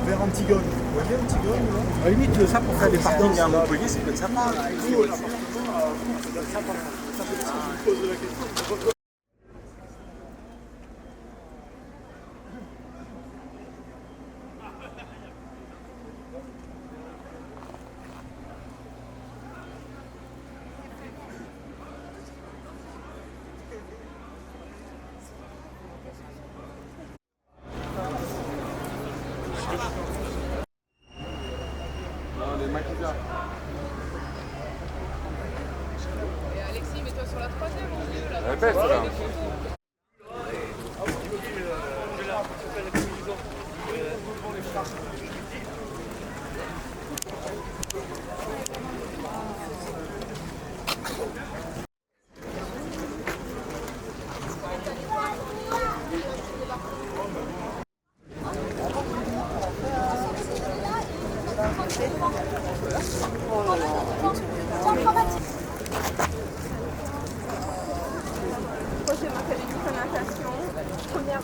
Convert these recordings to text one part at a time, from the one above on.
Vers Antigone. Vous voyez Antigone là À la limite, ça pour faire des parkings à Montpellier, c'est peut-être sympa. Et Alexis, mets-toi sur la troisième en milieu là. Répète là. Prochaine académie de natation. Première.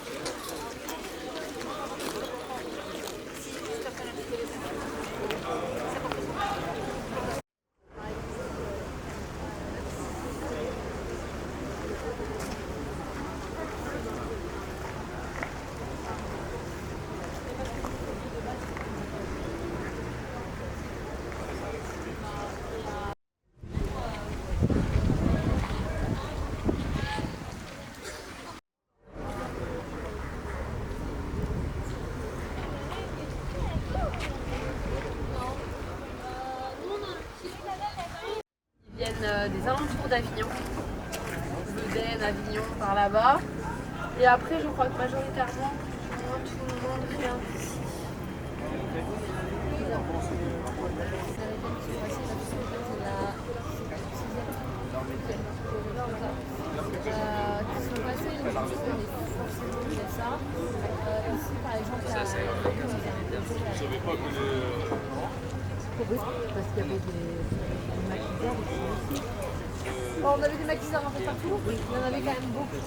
Ils viennent des alentours d'Avignon, Modène, Avignon, par là-bas. Et après, je crois que majoritairement, tout le monde vient d'ici. Qui sont passés, donc du coup, on est forcément fait ça. Ici, par exemple, parce qu'il y avait des maquisards ici aussi. Bon, on avait des maquisards un peu partout, il y en avait quand même beaucoup.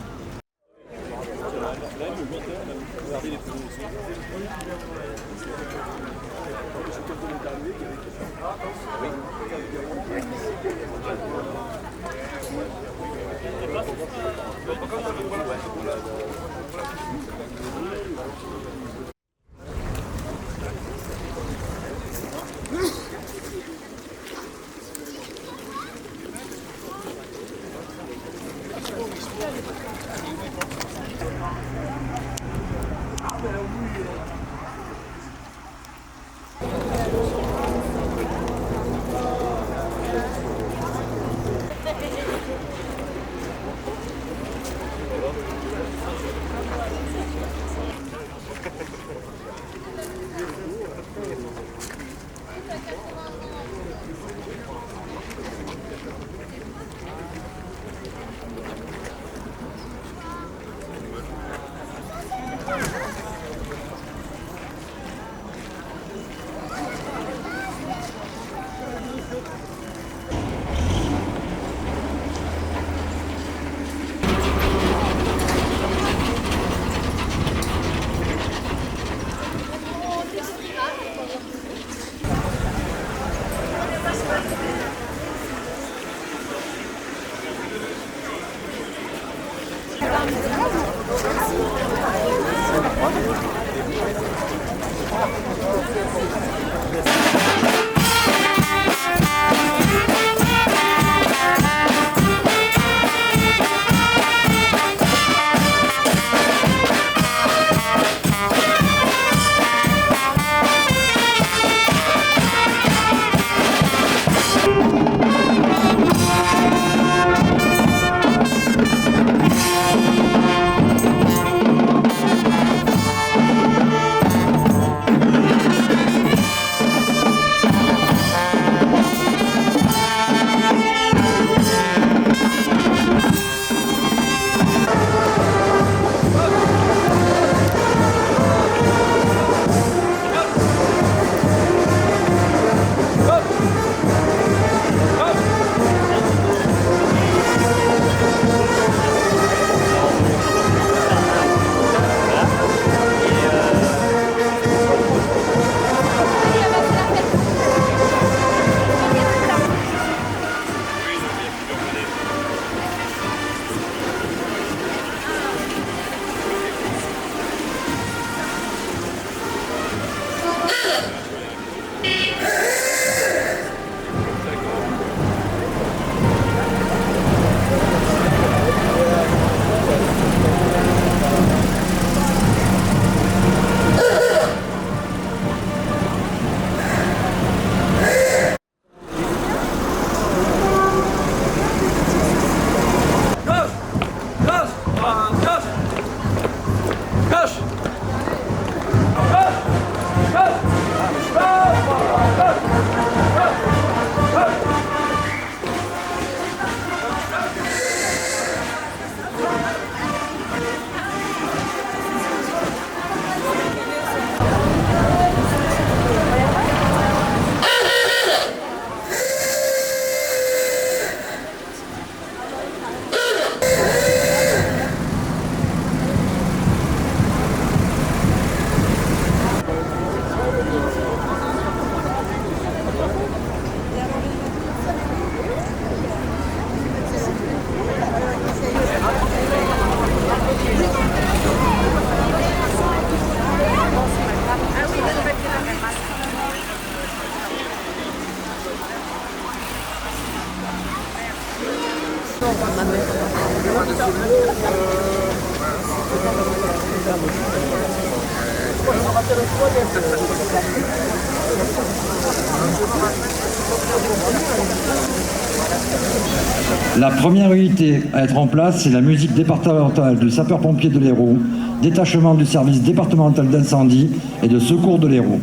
La première unité à être en place, c'est la musique départementale du sapeur-pompier de l'Hérault, détachement du service départemental d'incendie et de secours de l'Hérault.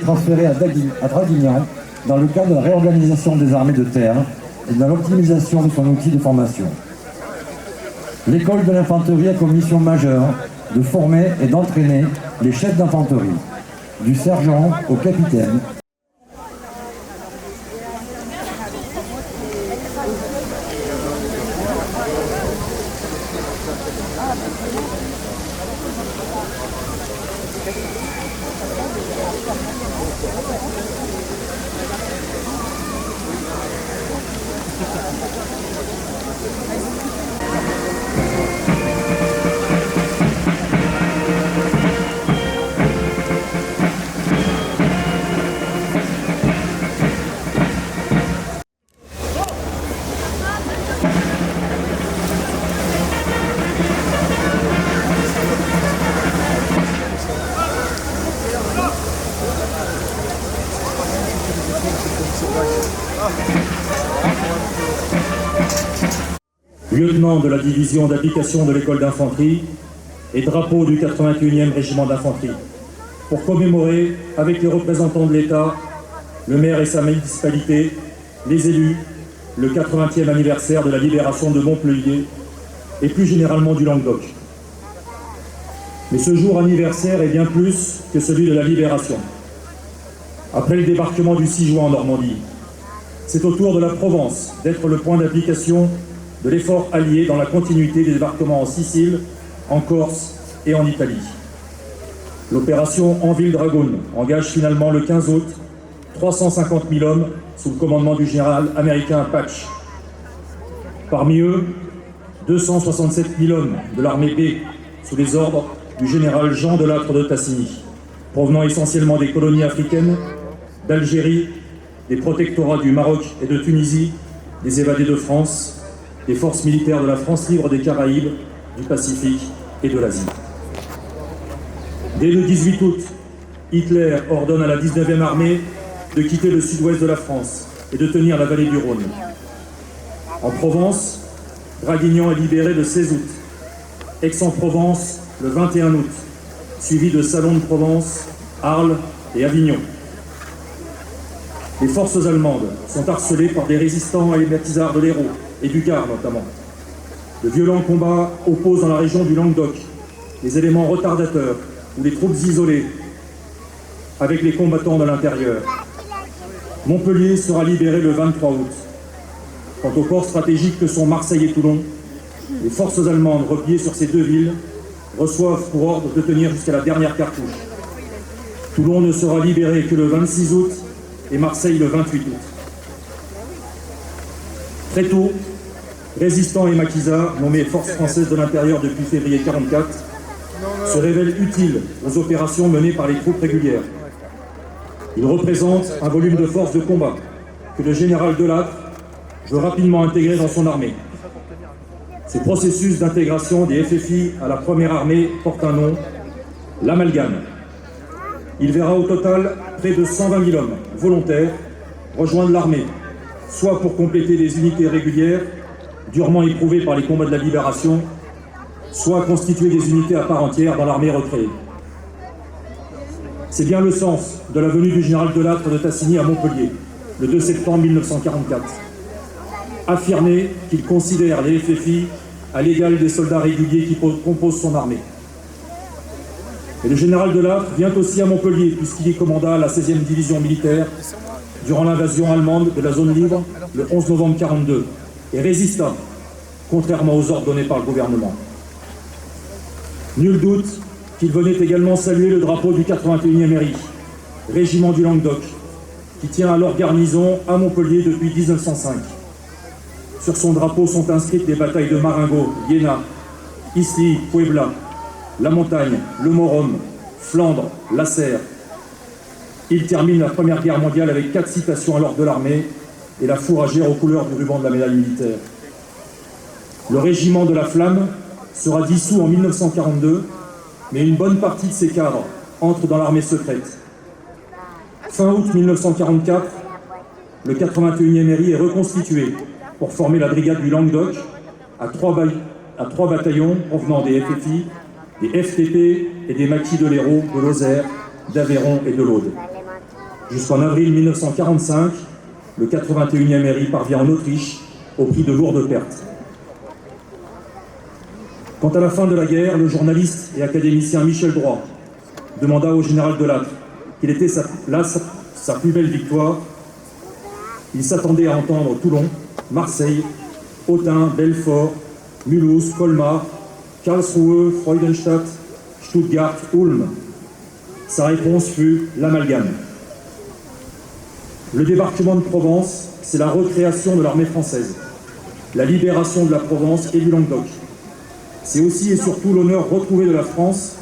Transférée à Draguignan dans le cadre de la réorganisation des armées de terre et de l'optimisation de son outil de formation. L'école de l'infanterie a comme mission majeure de former et d'entraîner les chefs d'infanterie, du sergent au capitaine. Lieutenant de la division d'application de l'école d'infanterie et drapeau du 81e régiment d'infanterie, pour commémorer avec les représentants de l'État, le maire et sa municipalité, les élus, le 80e anniversaire de la libération de Montpellier et plus généralement du Languedoc. Mais ce jour anniversaire est bien plus que celui de la libération. Après le débarquement du 6 juin en Normandie, c'est au tour de la Provence d'être le point d'application de l'effort allié dans la continuité des débarquements en Sicile, en Corse et en Italie. L'opération Anvil Dragoon engage finalement le 15 août 350 000 hommes sous le commandement du général américain Patch. Parmi eux, 267 000 hommes de l'armée B sous les ordres du général Jean de Lattre de Tassigny, provenant essentiellement des colonies africaines, d'Algérie, des protectorats du Maroc et de Tunisie, des évadés de France, des forces militaires de la France libre des Caraïbes, du Pacifique et de l'Asie. Dès le 18 août, Hitler ordonne à la 19e armée de quitter le sud-ouest de la France et de tenir la vallée du Rhône. En Provence, Draguignan est libéré le 16 août, Aix-en-Provence le 21 août, suivi de Salon de Provence, Arles et Avignon. Les forces allemandes sont harcelées par des résistants et les maquisards de l'Hérault et du Gard notamment. De violents combats opposent dans la région du Languedoc les éléments retardateurs ou les troupes isolées avec les combattants de l'intérieur. Montpellier sera libéré le 23 août. Quant aux ports stratégiques que sont Marseille et Toulon, les forces allemandes repliées sur ces deux villes reçoivent pour ordre de tenir jusqu'à la dernière cartouche. Toulon ne sera libéré que le 26 août et Marseille le 28 août. Très tôt, résistants et maquisards, nommés forces françaises de l'intérieur depuis février 1944, se révèlent utiles aux opérations menées par les troupes régulières. Ils représentent un volume de force de combat que le général de Lattre veut rapidement intégrer dans son armée. Ce processus d'intégration des FFI à la première armée porte un nom, l'amalgame. Il verra au total près de 120 000 hommes volontaires rejoindre l'armée, soit pour compléter les unités régulières, durement éprouvées par les combats de la libération, soit constituer des unités à part entière dans l'armée recréée. C'est bien le sens de la venue du général de Lattre de Tassigny à Montpellier, le 2 septembre 1944. Affirmer qu'il considère les FFI à l'égal des soldats réguliers qui composent son armée. Et le général de Lattre vient aussi à Montpellier, puisqu'il y commanda la 16e division militaire durant l'invasion allemande de la zone libre le 11 novembre 1942, et résista, contrairement aux ordres donnés par le gouvernement. Nul doute qu'il venait également saluer le drapeau du 81e RI, régiment du Languedoc, qui tient alors garnison à Montpellier depuis 1905. Sur son drapeau sont inscrites les batailles de Marengo, Iéna, Isly, Puebla, La Montagne, Le Morum, Flandre, La Serre. Il termine la Première Guerre mondiale avec 4 citations à l'ordre de l'armée et la fourragère aux couleurs du ruban de la médaille militaire. Le régiment de la Flamme sera dissous en 1942, mais une bonne partie de ses cadres entre dans l'armée secrète. Fin août 1944, le 81e RI est reconstitué pour former la brigade du Languedoc à trois bataillons provenant des FFI, des FTP et des maquis de l'Hérault, de Lozère, d'Aveyron et de l'Aude. Jusqu'en avril 1945, le 81e RI parvient en Autriche au prix de lourdes pertes. Quant à la fin de la guerre, le journaliste et académicien Michel Droit demanda au général Delattre quelle était sa plus belle victoire. Il s'attendait à entendre Toulon, Marseille, Autun, Belfort, Mulhouse, Colmar, Karlsruhe, Freudenstadt, Stuttgart, Ulm. Sa réponse fut l'amalgame. Le débarquement de Provence, c'est la recréation de l'armée française, la libération de la Provence et du Languedoc. C'est aussi et surtout l'honneur retrouvé de la France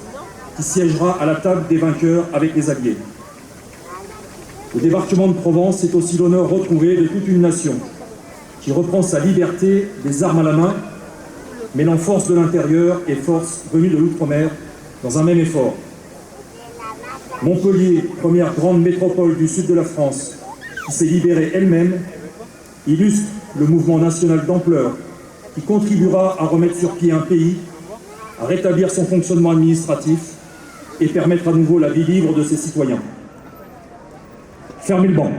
qui siégera à la table des vainqueurs avec les Alliés. Le débarquement de Provence, c'est aussi l'honneur retrouvé de toute une nation qui reprend sa liberté des armes à la main, mêlant force de l'intérieur et force venue de l'outre-mer dans un même effort. Montpellier, première grande métropole du sud de la France, qui s'est libérée elle-même, illustre le mouvement national d'ampleur qui contribuera à remettre sur pied un pays, à rétablir son fonctionnement administratif et permettre à nouveau la vie libre de ses citoyens. Fermez le banc.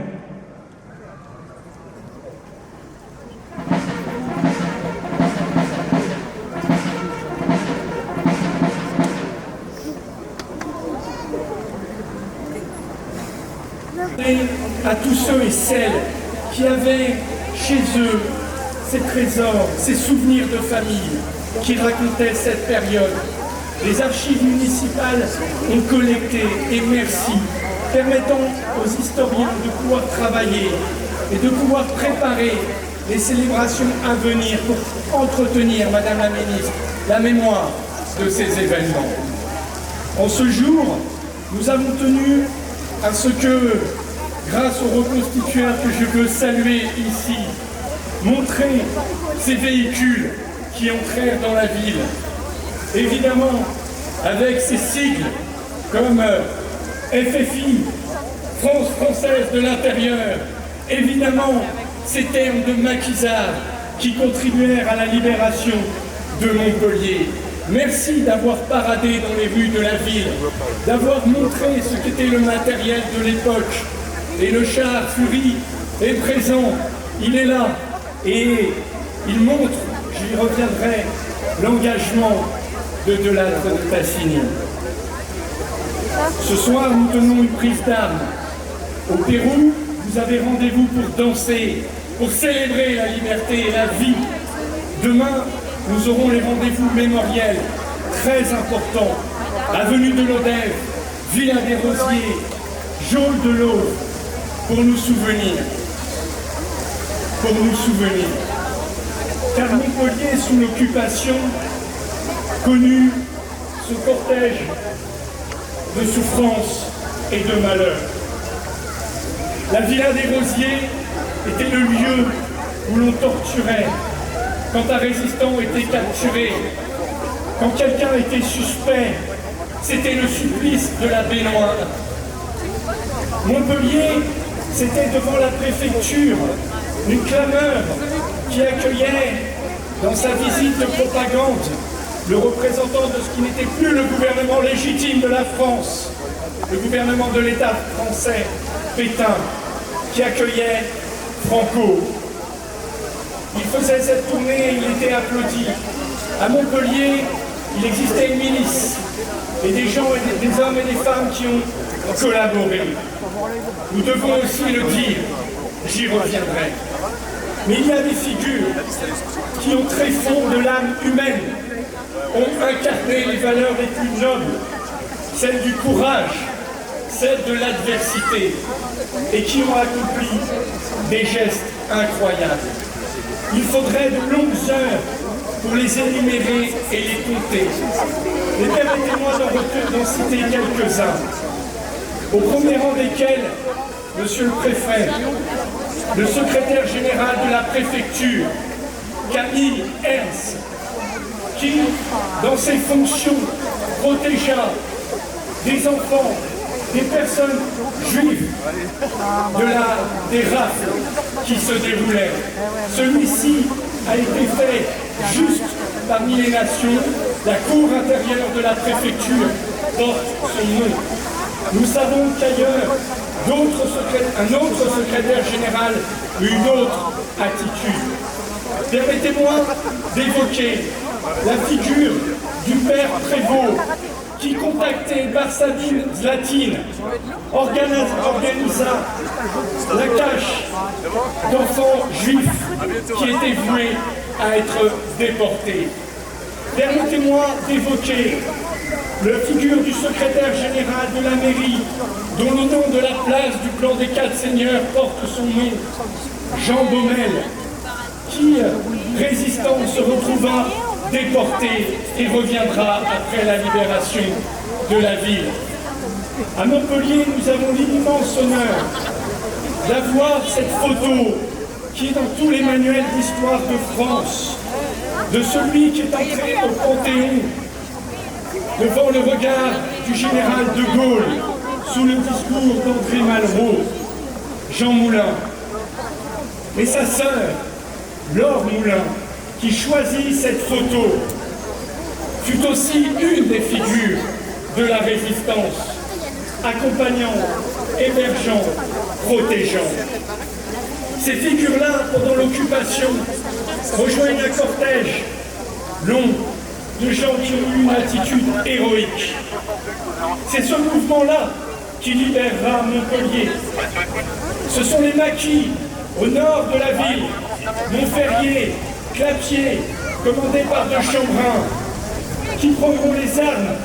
À tous ceux et celles qui avaient chez eux ces trésors, ces souvenirs de famille qui racontaient cette période. Les archives municipales ont collecté, et merci, permettant aux historiens de pouvoir travailler et de pouvoir préparer les célébrations à venir pour entretenir, Madame la Ministre, la mémoire de ces événements. En ce jour, nous avons tenu à ce que, grâce aux reconstitueurs que je veux saluer ici, montrer ces véhicules qui entrèrent dans la ville. Évidemment, avec ces sigles comme FFI, France française de l'intérieur, évidemment, ces termes de maquisards qui contribuèrent à la libération de Montpellier. Merci d'avoir paradé dans les rues de la ville, d'avoir montré ce qu'était le matériel de l'époque. Et le char Fury est présent, il est là, et il montre, j'y reviendrai, l'engagement de Delattre de Tassigny. Ce soir, nous tenons une prise d'armes. Au Pérou, vous avez rendez-vous pour danser, pour célébrer la liberté et la vie. Demain, nous aurons les rendez-vous mémoriels, très importants. Avenue de l'Odève, Villa des Rosiers, Geôle de l'Aube, pour nous souvenir. Pour nous souvenir. Car Montpellier, sous l'occupation, connut ce cortège de souffrance et de malheur. La Villa des Rosiers était le lieu où l'on torturait quand un résistant était capturé, quand quelqu'un était suspect. C'était le supplice de la baignoire. Montpellier, c'était devant la préfecture une clameur qui accueillait dans sa visite de propagande le représentant de ce qui n'était plus le gouvernement légitime de la France, le gouvernement de l'État français, Pétain, qui accueillait Franco. Il faisait cette tournée et il était applaudi. À Montpellier, il existait une milice et des gens, des hommes et des femmes qui ont collaboré. Nous devons aussi le dire, j'y reviendrai. Mais il y a des figures qui, au tréfonds de l'âme humaine, ont incarné les valeurs les plus nobles, celles du courage, celles de l'adversité, et qui ont accompli des gestes incroyables. Il faudrait de longues heures pour les énumérer et les compter. Mais permettez-moi d'en citer quelques-uns. Au premier rang desquels, Monsieur le Préfet, le secrétaire général de la préfecture, Camille Ernst, qui, dans ses fonctions, protégea des enfants, des personnes juives des rafles qui se déroulaient. Celui-ci a été fait juste parmi les nations. La cour intérieure de la préfecture porte son nom. Nous savons qu'ailleurs, un autre secrétaire général eut une autre attitude. Permettez-moi d'évoquer la figure du père Prévost qui contactait Barsadine Zlatine, organisa la cache d'enfants juifs qui étaient voués à être déportés. Permettez-moi d'évoquer la figure du secrétaire général de la mairie, dont le nom de la place du clan des Quatre Seigneurs porte son nom, Jean Baumel, qui, résistant, se retrouva déporté et reviendra après la libération de la ville. À Montpellier, nous avons l'immense honneur d'avoir cette photo qui est dans tous les manuels d'histoire de France, de celui qui est entré au Panthéon devant le regard du général de Gaulle sous le discours d'André Malraux, Jean Moulin. Et sa sœur, Laure Moulin, qui choisit cette photo, fut aussi une des figures de la résistance, accompagnant, hébergeant, protégeant. Ces figures-là, pendant l'occupation, rejoignent un cortège long de gens qui ont eu une attitude héroïque. C'est ce mouvement-là qui libérera Montpellier. Ce sont les maquis au nord de la ville, Montferrier, Clapier, commandés par de Chambrun, qui prendront les armes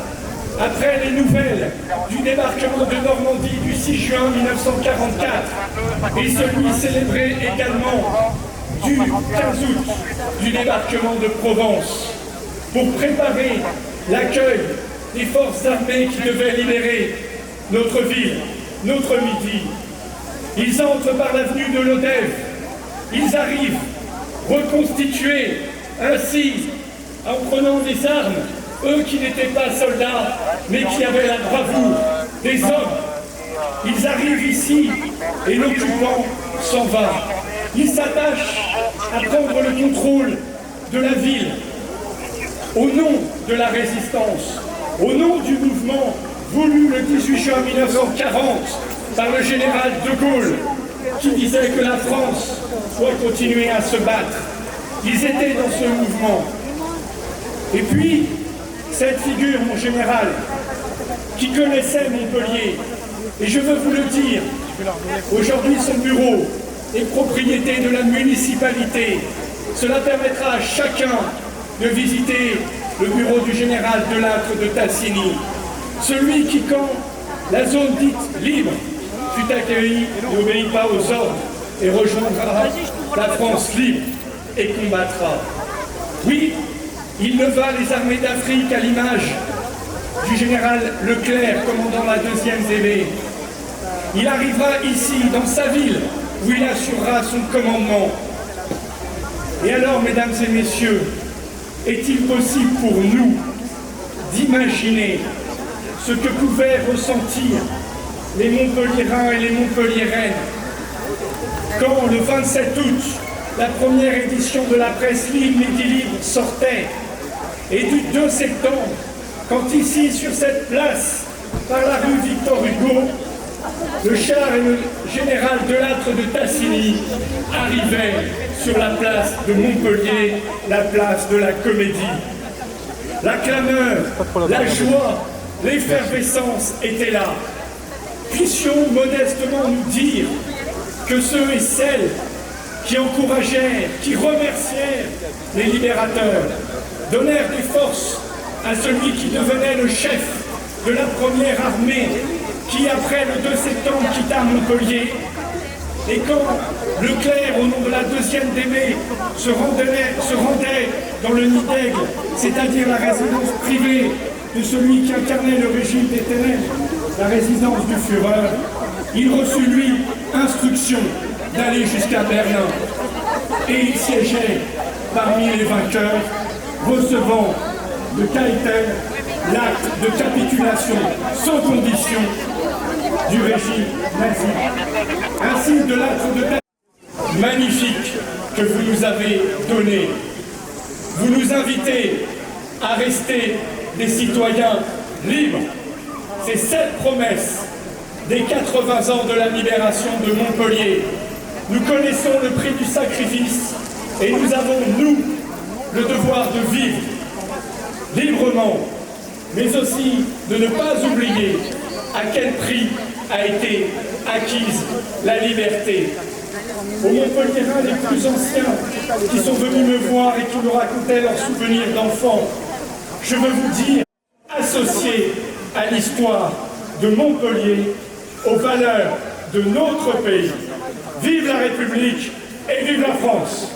après les nouvelles du débarquement de Normandie du 6 juin 1944 et celui célébré également du 15 août du débarquement de Provence pour préparer l'accueil des forces armées qui devaient libérer notre ville, notre Midi. Ils entrent par l'avenue de l'Odève, ils arrivent reconstitués ainsi en prenant des armes, eux qui n'étaient pas soldats mais qui avaient la bravoure des hommes. Ils arrivent ici et l'occupant s'en va. Ils s'attachent à prendre le contrôle de la ville au nom de la résistance, au nom du mouvement voulu le 18 juin 1940 par le général de Gaulle qui disait que la France doit continuer à se battre. Ils étaient dans ce mouvement. Et puis, cette figure, mon général, qui connaissait Montpellier, et je veux vous le dire, aujourd'hui son bureau est propriété de la municipalité. Cela permettra à chacun de visiter le bureau du général Delattre de Tassigny. Celui qui, quand la zone dite libre fut accueillie, n'obéit pas aux ordres et rejoindra la France libre et combattra. Oui, il leva les armées d'Afrique à l'image du général Leclerc, commandant la 2e DB. Il arrivera ici, dans sa ville, où il assurera son commandement. Et alors, mesdames et messieurs, est-il possible pour nous d'imaginer ce que pouvaient ressentir les Montpelliérains et les Montpelliéraines quand, le 27 août, la première édition de la presse libre Midi Libre sortait, et du 2 septembre, quand ici, sur cette place, par la rue Victor Hugo, le char et le général Delattre de Tassigny arrivaient sur la place de Montpellier, la place de la Comédie. La clameur, la joie, l'effervescence étaient là. Puissions modestement nous dire que ceux et celles qui encouragèrent, qui remercièrent les libérateurs, donnèrent des forces à celui qui devenait le chef de la première armée, qui après le 2 septembre quitta Montpellier, et quand Leclerc, au nom de la 2e DB, se rendait dans le Nid d'Aigle, c'est-à-dire la résidence privée de celui qui incarnait le régime des ténèbres, la résidence du Führer, il reçut lui instruction d'aller jusqu'à Berlin. Et il siégeait parmi les vainqueurs, recevant de Caïten l'acte de capitulation sans condition du régime nazi. Ainsi de l'acte de magnifique que vous nous avez donné. Vous nous invitez à rester des citoyens libres. C'est cette promesse des 80 ans de la libération de Montpellier. Nous connaissons le prix du sacrifice et nous avons, nous, le devoir de vivre librement, mais aussi de ne pas oublier à quel prix a été acquise la liberté. Aux Montpelliérains les plus anciens qui sont venus me voir et qui me racontaient leurs souvenirs d'enfants, je veux vous dire, associés à l'histoire de Montpellier, aux valeurs de notre pays. Vive la République et vive la France!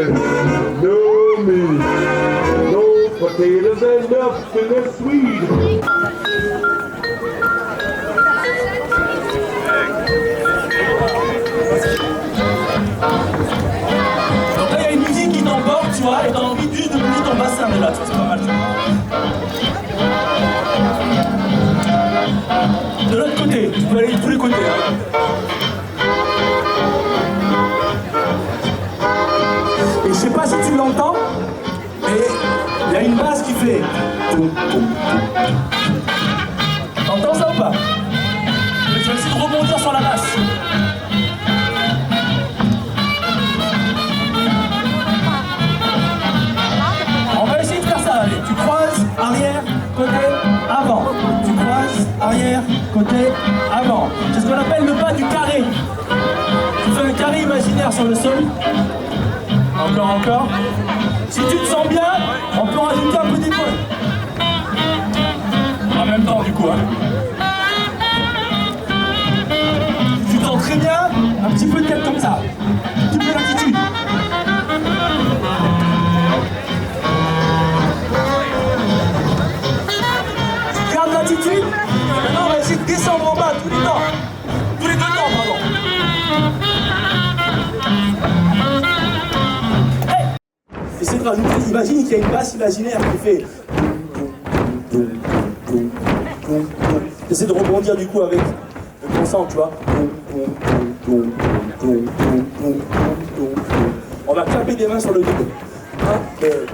No meat, no potatoes and nothing is sweet. Donc là, il y a une musique qui t'emporte, tu vois, et t'as envie juste de bouger ton bassin déjà, tu vois, c'est pas mal. De l'autre côté, tu peux aller de tous les côtés. Hein. Et je sais pas si tu l'entends, mais il y a une basse qui fait. T'entends ça ou pas? Mais je vais essayer de rebondir sur la basse. On va essayer de faire ça, allez. Tu croises, arrière, côté, avant. Tu croises, arrière, côté, avant. C'est ce qu'on appelle le pas du carré. Tu fais un carré imaginaire sur le sol. Encore. Si tu te sens bien, on peut rajouter un peu d'épaule. En même temps, du coup. Hein. Tu te sens très bien, un petit peu de tête comme ça. Un petit peu d'attitude. Tu gardes l'attitude. Maintenant, on va essayer de descendre en bas tous les temps. Tous les 2 temps, pardon. Essaye de rajouter, imagine qu'il y a une basse imaginaire qui fait. Essaye de rebondir du coup avec le consent, tu vois. On va clapper des mains sur le dos. 1, 2,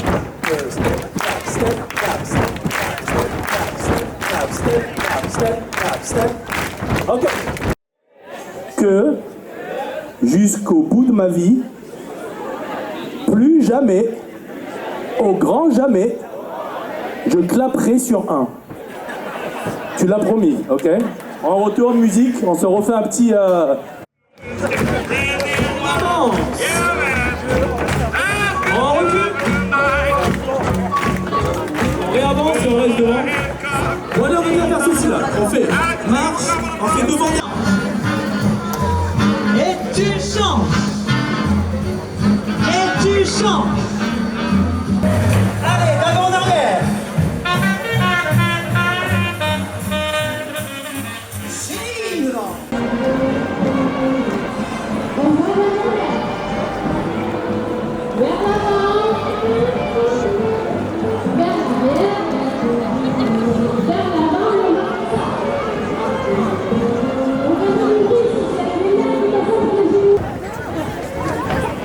step, clap, step. Ok. Que jusqu'au bout de ma vie, plus jamais, au grand jamais, je claperai sur 1. Tu l'as promis, ok? On retourne musique, on se refait un petit... On recule. On réavance et on reste devant. Bon allez, on va faire ceci là. On fait marche, on fait devant. Et tu chantes. Et tu chantes. Allez, d'avant en arrière.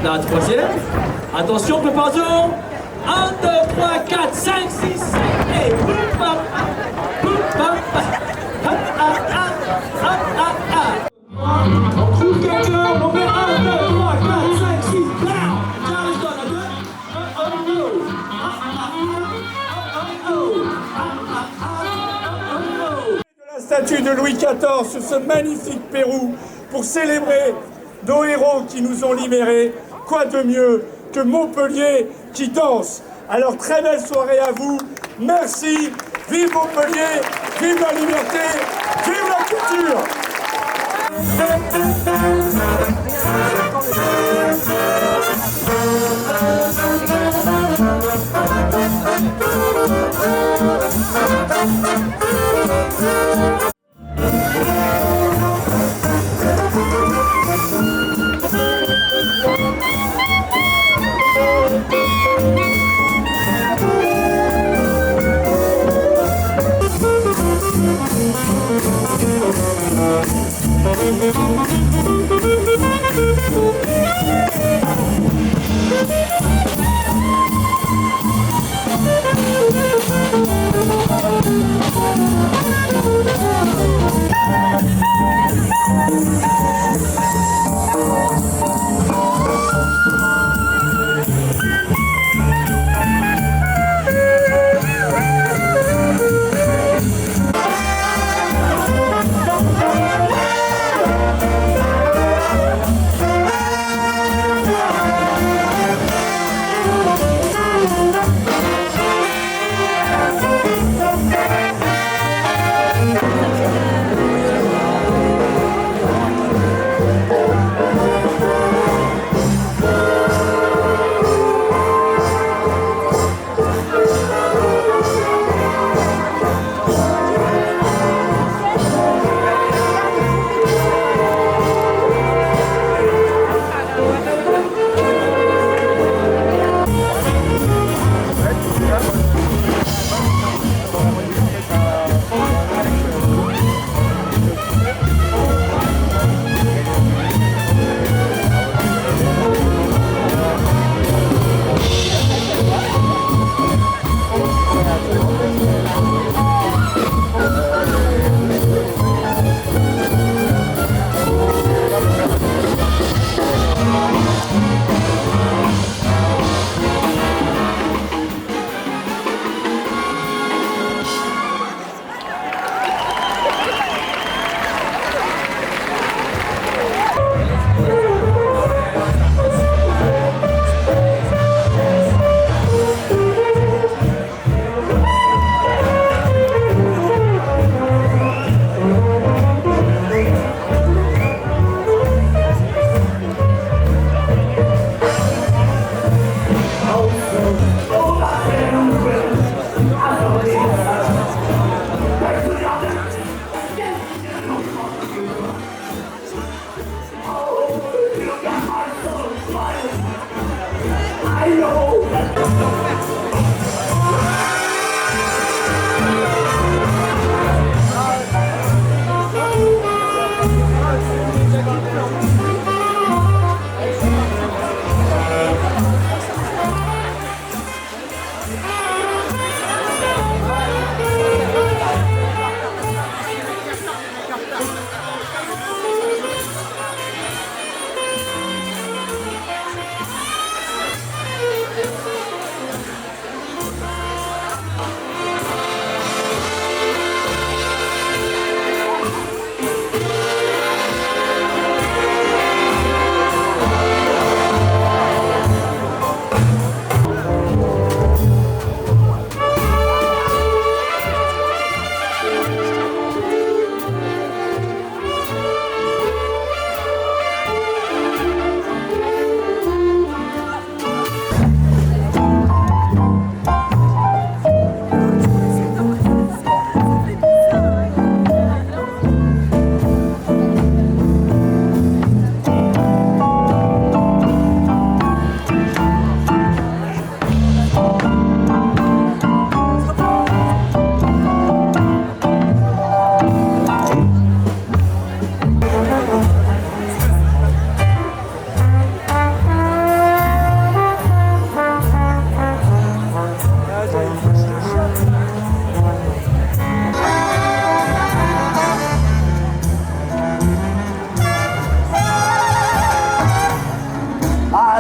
La troisième. Attention, préparation. 1, 2, 3, 4, 5, 6, 7, et boum, bam, boum, bam, bam. Hop, ah, ah, hop, ah, ah. On trouve quelqu'un, on fait 1, 2, 3, 4, 5, 6, blam. Charles donne à 2. Oh, oh, oh. La statue de Louis XIV sur ce magnifique Pérou pour célébrer nos héros qui nous ont libérés. Quoi de mieux que Montpellier qui danse? Alors très belle soirée à vous, merci, vive Montpellier, vive la liberté, vive la culture. Thank you.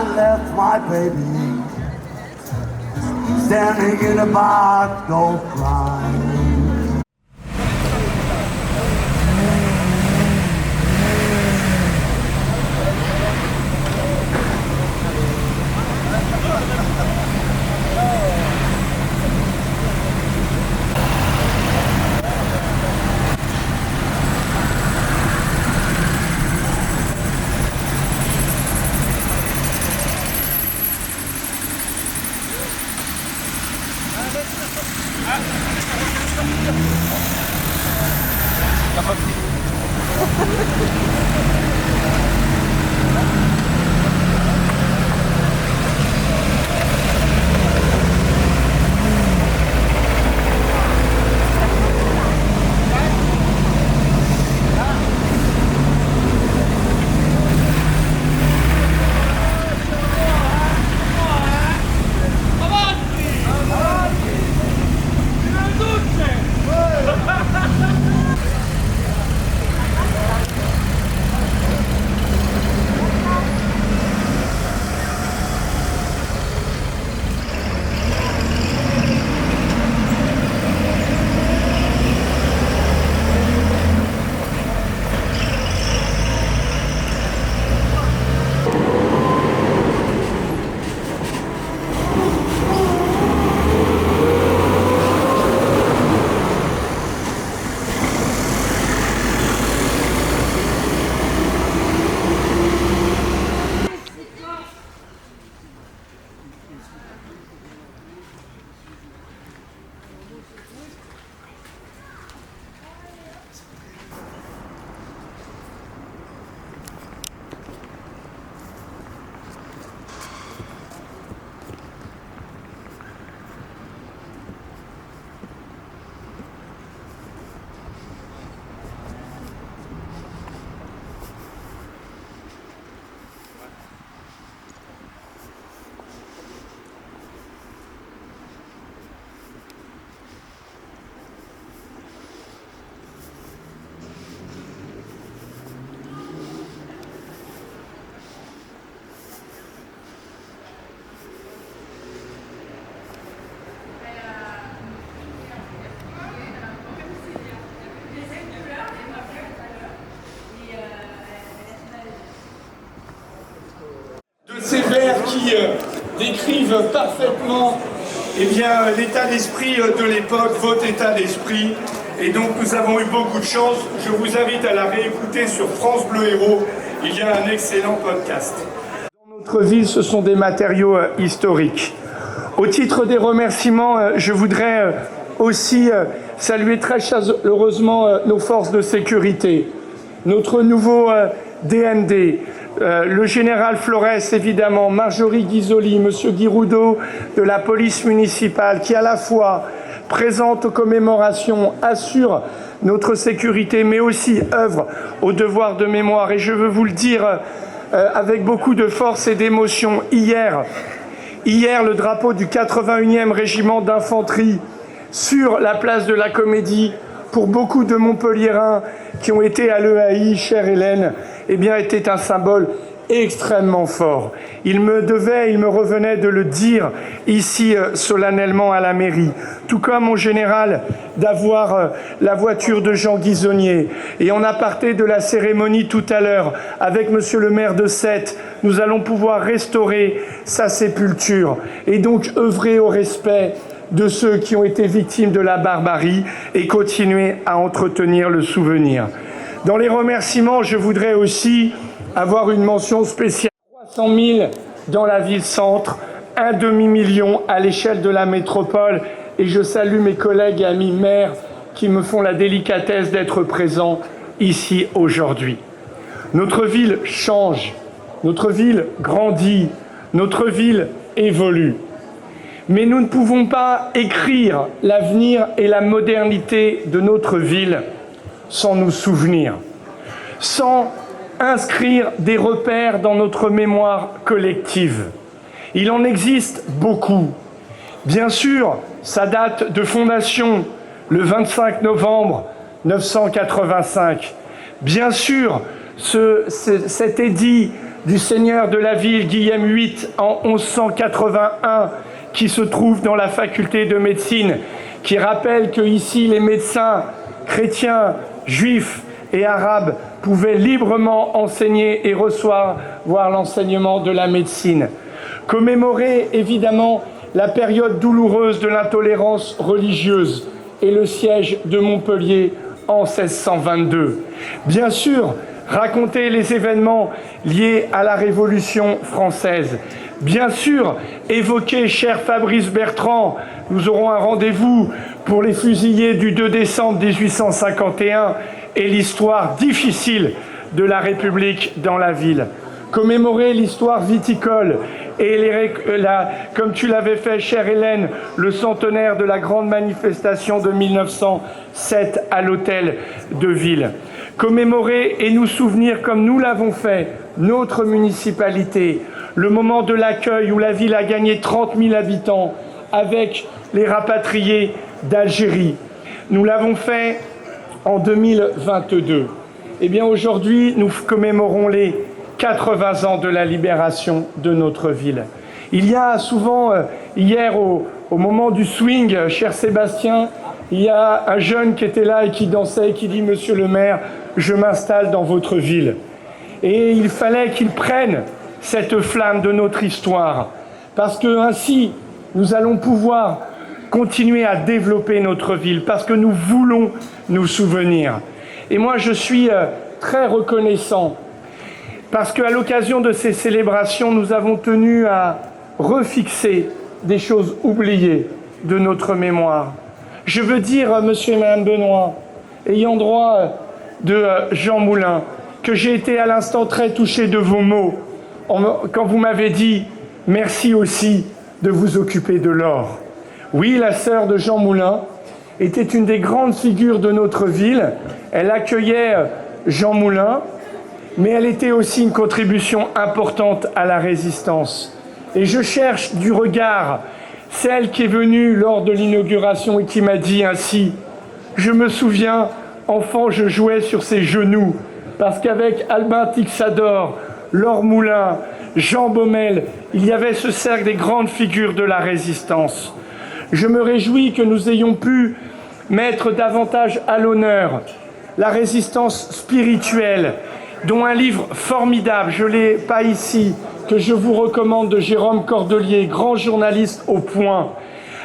I left my baby standing in a box, don't cry. Ces vers qui décrivent parfaitement l'état d'esprit de l'époque, votre état d'esprit. Et donc nous avons eu beaucoup de chance. Je vous invite à la réécouter sur France Bleu Héros. Il y a un excellent podcast. Dans notre ville, ce sont des matériaux historiques. Au titre des remerciements, je voudrais aussi saluer très chaleureusement nos forces de sécurité, notre nouveau DND, le général Flores, évidemment, Marjorie Ghisoli, monsieur Guiroudot de la police municipale, qui à la fois présente aux commémorations, assure notre sécurité, mais aussi œuvre au devoir de mémoire. Et je veux vous le dire avec beaucoup de force et d'émotion, hier, le drapeau du 81e régiment d'infanterie sur la place de la Comédie, pour beaucoup de Montpelliérains qui ont été à l'EAI, chère Hélène, eh bien, était un symbole extrêmement fort. Il me revenait de le dire ici solennellement à la mairie, tout comme au général d'avoir la voiture de Jean Guisonnier. Et en aparté de la cérémonie tout à l'heure, avec monsieur le maire de Sète, nous allons pouvoir restaurer sa sépulture et donc œuvrer au respect de ceux qui ont été victimes de la barbarie et continuer à entretenir le souvenir. Dans les remerciements, je voudrais aussi avoir une mention spéciale. 300 000 dans la ville-centre, un demi-million à l'échelle de la métropole. Et je salue mes collègues et amis maires qui me font la délicatesse d'être présents ici aujourd'hui. Notre ville change, notre ville grandit, notre ville évolue. Mais nous ne pouvons pas écrire l'avenir et la modernité de notre ville sans nous souvenir, sans inscrire des repères dans notre mémoire collective. Il en existe beaucoup. Bien sûr, sa date de fondation, le 25 novembre 985. Bien sûr, cet édit du seigneur de la ville Guillaume VIII en 1181, qui se trouve dans la faculté de médecine, qui rappelle que ici les médecins chrétiens, juifs et arabes pouvaient librement enseigner et recevoir l'enseignement de la médecine. Commémorer évidemment la période douloureuse de l'intolérance religieuse et le siège de Montpellier en 1622. Bien sûr, raconter les événements liés à la Révolution française. Bien sûr, évoquer, cher Fabrice Bertrand, nous aurons un rendez-vous pour les fusillés du 2 décembre 1851 et l'histoire difficile de la République dans la ville. Commémorer l'histoire viticole et comme tu l'avais fait, chère Hélène, le centenaire de la grande manifestation de 1907 à l'hôtel de ville. Commémorer et nous souvenir, comme nous l'avons fait, notre municipalité, le moment de l'accueil où la ville a gagné 30 000 habitants avec les rapatriés d'Algérie. Nous l'avons fait en 2022. Eh bien aujourd'hui, nous commémorons les 80 ans de la libération de notre ville. Il y a souvent, hier au moment du swing, cher Sébastien, il y a un jeune qui était là et qui dansait et qui dit « Monsieur le maire, je m'installe dans votre ville ». Et il fallait qu'il prenne cette flamme de notre histoire, parce que ainsi nous allons pouvoir continuer à développer notre ville, parce que nous voulons nous souvenir. Et moi je suis très reconnaissant, parce qu'à l'occasion de ces célébrations, nous avons tenu à refixer des choses oubliées de notre mémoire. Je veux dire, monsieur et madame Benoît, ayant droit de Jean Moulin, que j'ai été à l'instant très touché de vos mots, quand vous m'avez dit « merci aussi de vous occuper de l'or ». Oui, la sœur de Jean Moulin était une des grandes figures de notre ville. Elle accueillait Jean Moulin, mais elle était aussi une contribution importante à la résistance. Et je cherche du regard celle qui est venue lors de l'inauguration et qui m'a dit ainsi « Je me souviens, enfant, je jouais sur ses genoux, parce qu'avec Albin Tixador, Laure Moulin, Jean Baumel, il y avait ce cercle des grandes figures de la résistance. Je me réjouis que nous ayons pu mettre davantage à l'honneur la résistance spirituelle, dont un livre formidable, je ne l'ai pas ici, que je vous recommande, de Jérôme Cordelier, grand journaliste au Point,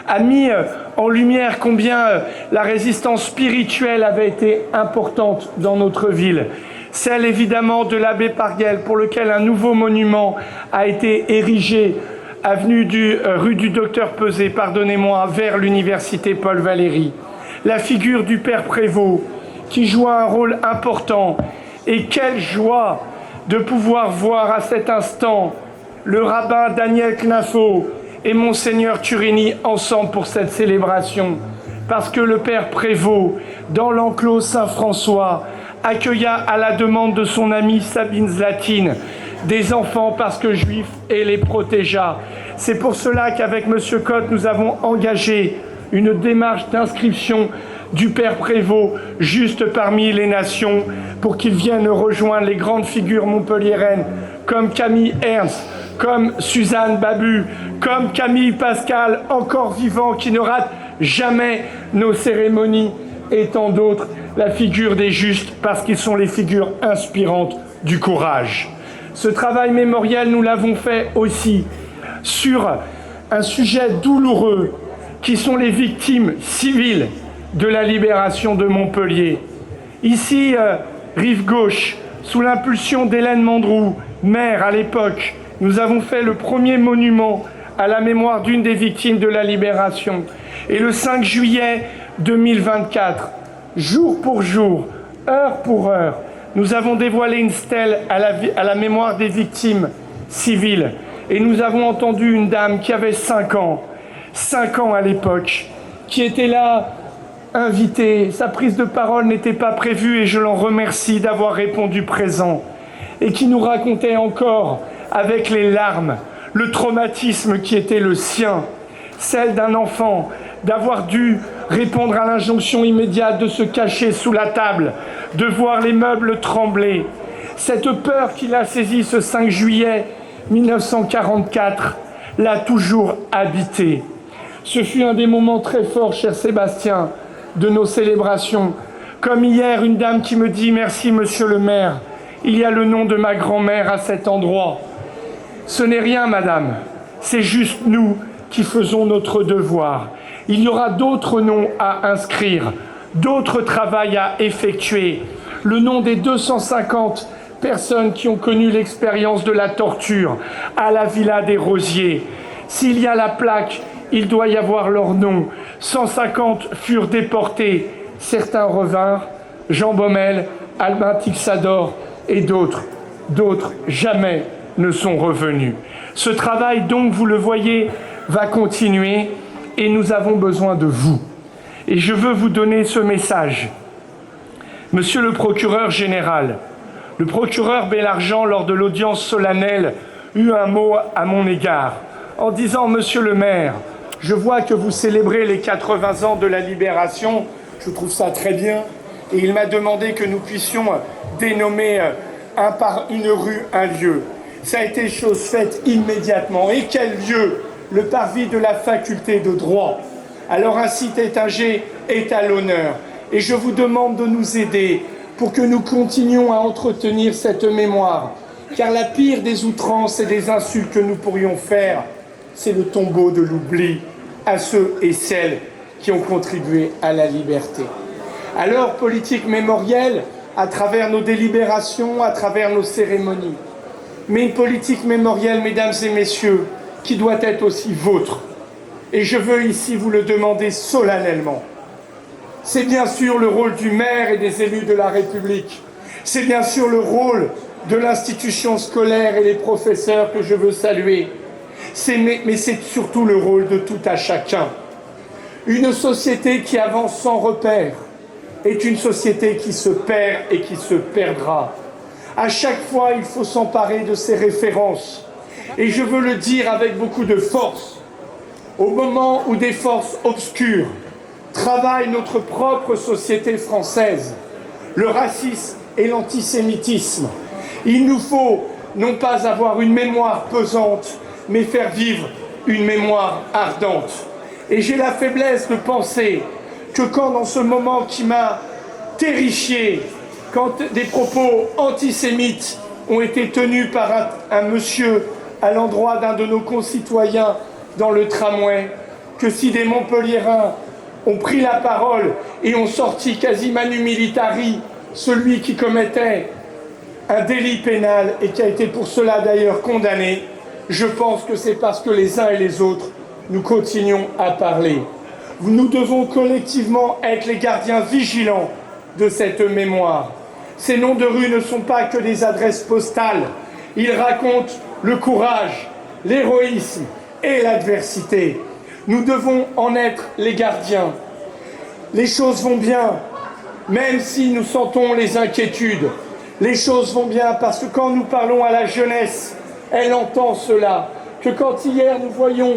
a mis en lumière combien la résistance spirituelle avait été importante dans notre ville. Celle évidemment de l'abbé Parguel, pour lequel un nouveau monument a été érigé, rue du Docteur Peset, pardonnez-moi, vers l'université Paul Valéry. La figure du Père Prévost, qui joua un rôle important. Et quelle joie de pouvoir voir à cet instant le rabbin Daniel Knafo et Monseigneur Turini ensemble pour cette célébration. Parce que le Père Prévost, dans l'enclos Saint-François, accueilla à la demande de son amie Sabine Zlatine des enfants parce que juifs et les protégea. C'est pour cela qu'avec M. Cotte, nous avons engagé une démarche d'inscription du Père Prévost juste parmi les nations pour qu'il vienne rejoindre les grandes figures montpelliéraines comme Camille Ernst, comme Suzanne Babu, comme Camille Pascal, encore vivant, qui ne rate jamais nos cérémonies, et tant d'autres, la figure des justes, parce qu'ils sont les figures inspirantes du courage. Ce travail mémoriel, nous l'avons fait aussi sur un sujet douloureux, qui sont les victimes civiles de la libération de Montpellier. Ici, rive gauche, sous l'impulsion d'Hélène Mandroux, maire à l'époque, nous avons fait le premier monument à la mémoire d'une des victimes de la libération. Et le 5 juillet 2024, jour pour jour, heure pour heure, nous avons dévoilé une stèle à la mémoire des victimes civiles. Et nous avons entendu une dame qui avait 5 ans à l'époque, qui était là, invitée. Sa prise de parole n'était pas prévue et je l'en remercie d'avoir répondu présent. Et qui nous racontait encore, avec les larmes, le traumatisme qui était le sien, celle d'un enfant, d'avoir dû répondre à l'injonction immédiate de se cacher sous la table, de voir les meubles trembler, Cette peur qui l'a saisi ce 5 juillet 1944 l'a toujours habité. Ce fut un des moments très forts, cher Sébastien, de nos célébrations. Comme hier, une dame qui me dit « Merci, monsieur le maire, il y a le nom de ma grand-mère à cet endroit ». Ce n'est rien, madame, c'est juste nous qui faisons notre devoir. Il y aura d'autres noms à inscrire, d'autres travaux à effectuer. Le nom des 250 personnes qui ont connu l'expérience de la torture à la Villa des Rosiers. S'il y a la plaque, il doit y avoir leur nom. 150 furent déportés. Certains revinrent, Jean Baumel, Albin Tixador et d'autres jamais ne sont revenus. Ce travail, donc, vous le voyez, va continuer et nous avons besoin de vous. Et je veux vous donner ce message. Monsieur le procureur général, le procureur Bélargent, lors de l'audience solennelle, eut un mot à mon égard en disant « Monsieur le maire, je vois que vous célébrez les 80 ans de la Libération, je trouve ça très bien, et il m'a demandé que nous puissions dénommer un par une rue un lieu. Ça a été chose faite immédiatement. Et quel lieu? Le parvis de la faculté de droit. Alors ainsi Tétinger est à l'honneur. Et je vous demande de nous aider pour que nous continuions à entretenir cette mémoire. Car la pire des outrances et des insultes que nous pourrions faire, c'est le tombeau de l'oubli à ceux et celles qui ont contribué à la liberté. Alors, politique mémorielle, à travers nos délibérations, à travers nos cérémonies, mais une politique mémorielle, mesdames et messieurs, qui doit être aussi vôtre. Et je veux ici vous le demander solennellement. C'est bien sûr le rôle du maire et des élus de la République. C'est bien sûr le rôle de l'institution scolaire et les professeurs que je veux saluer. Mais c'est surtout le rôle de tout à chacun. Une société qui avance sans repère est une société qui se perd et qui se perdra. À chaque fois, il faut s'emparer de ces références. Et je veux le dire avec beaucoup de force. Au moment où des forces obscures travaillent notre propre société française, le racisme et l'antisémitisme, il nous faut non pas avoir une mémoire pesante, mais faire vivre une mémoire ardente. Et j'ai la faiblesse de penser que quand dans ce moment qui m'a terrifié, quand des propos antisémites ont été tenus par un monsieur à l'endroit d'un de nos concitoyens dans le tramway, que si des Montpelliérains ont pris la parole et ont sorti quasi manu militari celui qui commettait un délit pénal et qui a été pour cela d'ailleurs condamné, je pense que c'est parce que les uns et les autres, nous continuons à parler. Nous devons collectivement être les gardiens vigilants de cette mémoire. Ces noms de rue ne sont pas que des adresses postales. Ils racontent le courage, l'héroïsme et l'adversité. Nous devons en être les gardiens. Les choses vont bien, même si nous sentons les inquiétudes. Les choses vont bien parce que quand nous parlons à la jeunesse, elle entend cela. Que quand hier nous voyons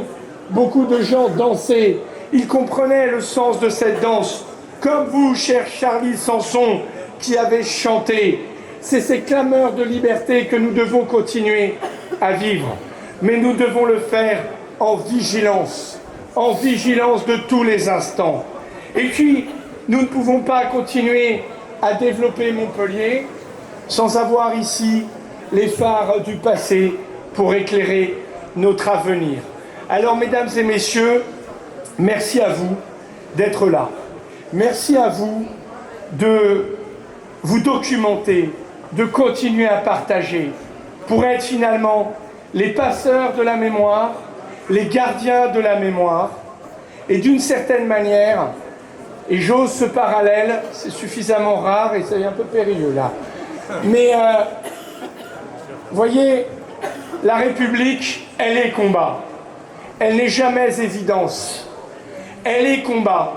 beaucoup de gens danser, ils comprenaient le sens de cette danse. Comme vous, cher Charlie Sanson, qui avez chanté. C'est ces clameurs de liberté que nous devons continuer à vivre. Mais nous devons le faire en vigilance de tous les instants. Et puis, nous ne pouvons pas continuer à développer Montpellier sans avoir ici les phares du passé pour éclairer notre avenir. Alors, mesdames et messieurs, merci à vous d'être là. Merci à vous de vous documenter, de continuer à partager, pour être finalement les passeurs de la mémoire, les gardiens de la mémoire, et d'une certaine manière, et j'ose ce parallèle, c'est suffisamment rare et c'est un peu périlleux là, mais voyez, la République, elle est combat, elle n'est jamais évidence, elle est combat,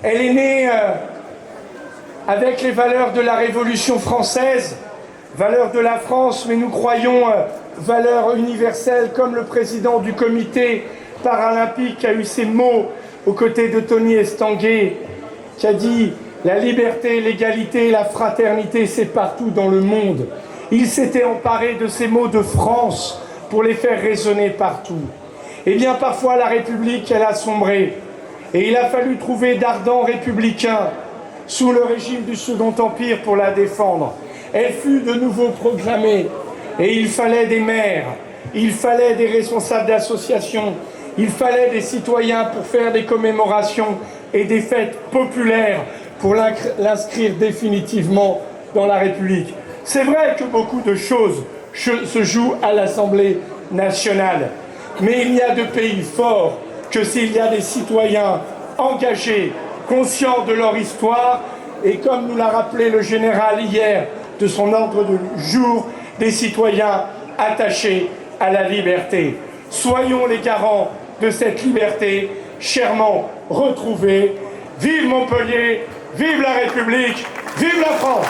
elle est née avec les valeurs de la Révolution française, valeurs de la France, mais nous croyons valeurs universelles, comme le président du comité paralympique a eu ces mots aux côtés de Tony Estanguet, qui a dit « La liberté, l'égalité, la fraternité, c'est partout dans le monde. il s'était emparé de ces mots de France pour les faire résonner partout. Eh bien, parfois, la République, elle a sombré. Et il a fallu trouver d'ardents républicains sous le régime du Second Empire pour la défendre. Elle fut de nouveau proclamée. Et il fallait des maires, il fallait des responsables d'associations, il fallait des citoyens pour faire des commémorations et des fêtes populaires pour l'inscrire définitivement dans la République. C'est vrai que beaucoup de choses se jouent à l'Assemblée nationale, mais il n'y a de pays forts que s'il y a des citoyens engagés, conscients de leur histoire, et comme nous l'a rappelé le général hier de son ordre du jour, des citoyens attachés à la liberté. Soyons les garants de cette liberté chèrement retrouvée. Vive Montpellier, vive la République, vive la France!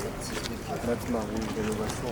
des petits trucs. Marie, rénovation,